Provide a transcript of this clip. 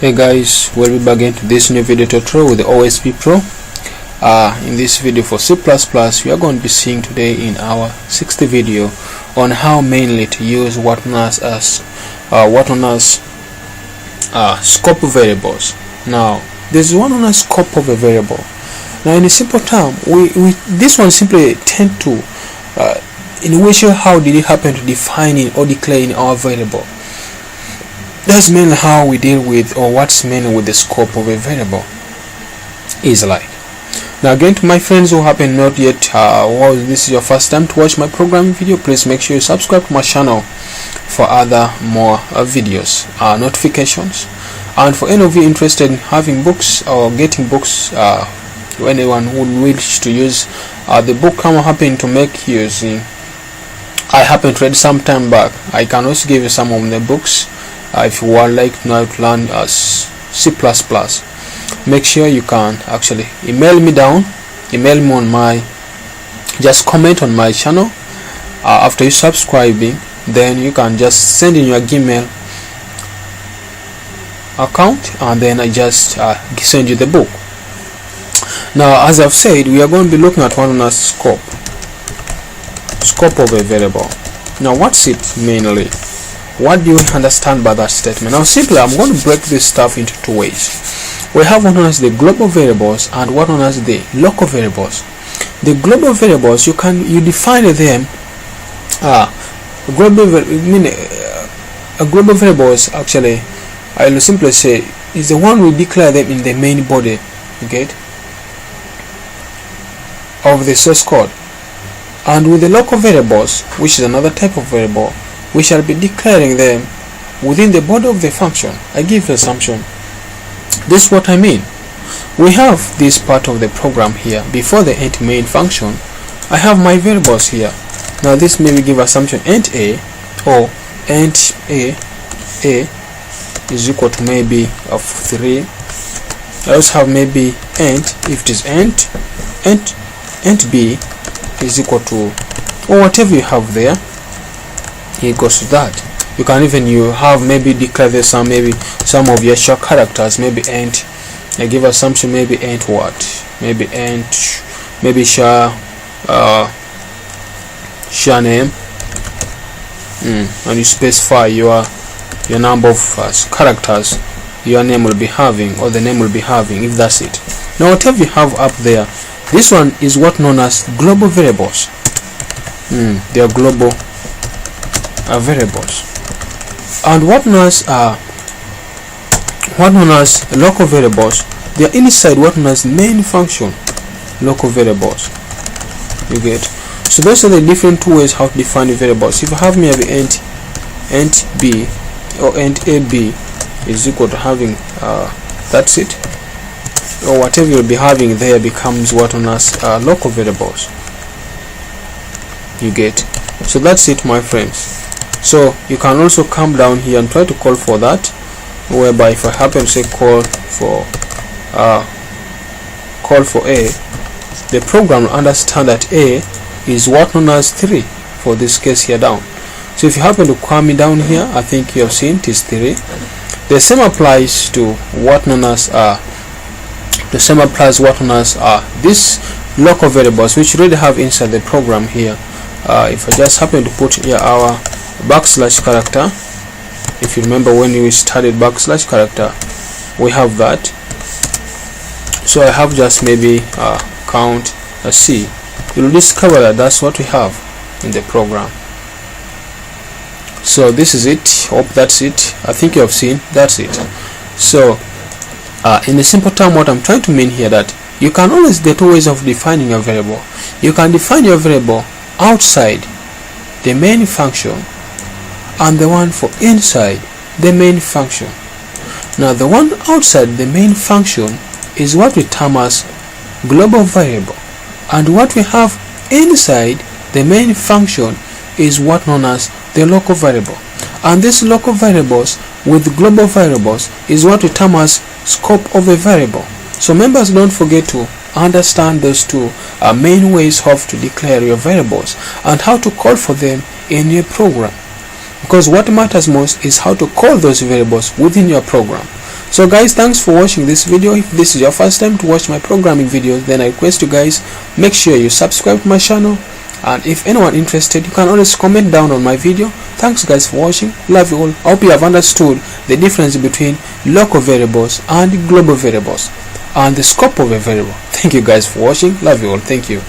Hey guys, welcome back into this new video tutorial with the OSP Pro. In this video for C++, we are going to be seeing today in our 60th video on how mainly to use what known as scope variables. Now, this is one known as scope of a variable. Now, in a simple term, this one simply tend to in which how did it happen to defining or declaring our variable. That's mainly how we deal with, or what's mainly with the scope of a variable is like. Now again, to my friends who happen not yet, this is your first time to watch my programming video, please make sure you subscribe to my channel for other more videos, notifications. And for any of you interested in having books or getting books, anyone who wish to use the book I'm happening to make using, I happened to read some time back. I can also give you some of the books. If you would like to know how to learn C++, make sure you can actually email me on my, just comment on my channel after you subscribing, then you can just send in your Gmail account and then I just send you the book. Now, as I've said, we are going to be looking at one as scope of a variable. Now, what's it mainly? What do you understand by that statement? Now, simply, I'm going to break this stuff into two ways. We have what known as the global variables and what known as the local variables. The global variables, you define them. Global variables actually, I will simply say, is the one we declare them in the main body, okay, of the source code. And with the local variables, which is another type of variable, we shall be declaring them within the body of the function. I give the assumption. This is what I mean. We have this part of the program here. Before the int main function, I have my variables here. Now this may give assumption int a, or int a is equal to maybe of 3. I also have maybe int, if it is int b is equal to, or whatever you have there, equals to that. You can even maybe declare this some of your short characters, maybe int. I give assumption maybe int what, maybe int, maybe share name, and you specify your number of characters your name will be having, or the name will be having, if that's it. Now whatever you have up there, this one is what known as global variables. They are global variables. And what known as local variables, they are inside what known as main function local variables. You get? So those are the different two ways how to define the variables. If you have maybe int b or int ab is equal to having that's it, or whatever you'll be having there becomes what known as local variables. You get? So that's it, my friends. So you can also come down here and try to call for that, whereby if I happen to say call for a, the program will understand that a is what known as 3 for this case here down. So if you happen to call me down here, I think you have seen it is 3. The same applies to what known as these local variables which you already have inside the program here. If I just happen to put here our backslash character, if you remember when we started backslash character, we have that. So I have just maybe count C. You'll discover that that's what we have in the program. So this is it. Hope that's it. I think you have seen that's it. So in a simple term, what I'm trying to mean here, that you can always get two ways of defining a variable. You can define your variable outside the main function and the one for inside the main function. Now the one outside the main function is what we term as global variable, and what we have inside the main function is what known as the local variable. And these local variables with global variables is what we term as scope of a variable. So members, don't forget to understand those two main ways of to declare your variables and how to call for them in your program. because what matters most is how to call those variables within your program. So guys, thanks for watching this video. If this is your first time to watch my programming videos, then I request you guys, make sure you subscribe to my channel, and if anyone interested, you can always comment down on my video. Thanks guys for watching. Love you all. I hope you have understood the difference between local variables and global variables and the scope of a variable. Thank you guys for watching. Love you all. Thank you.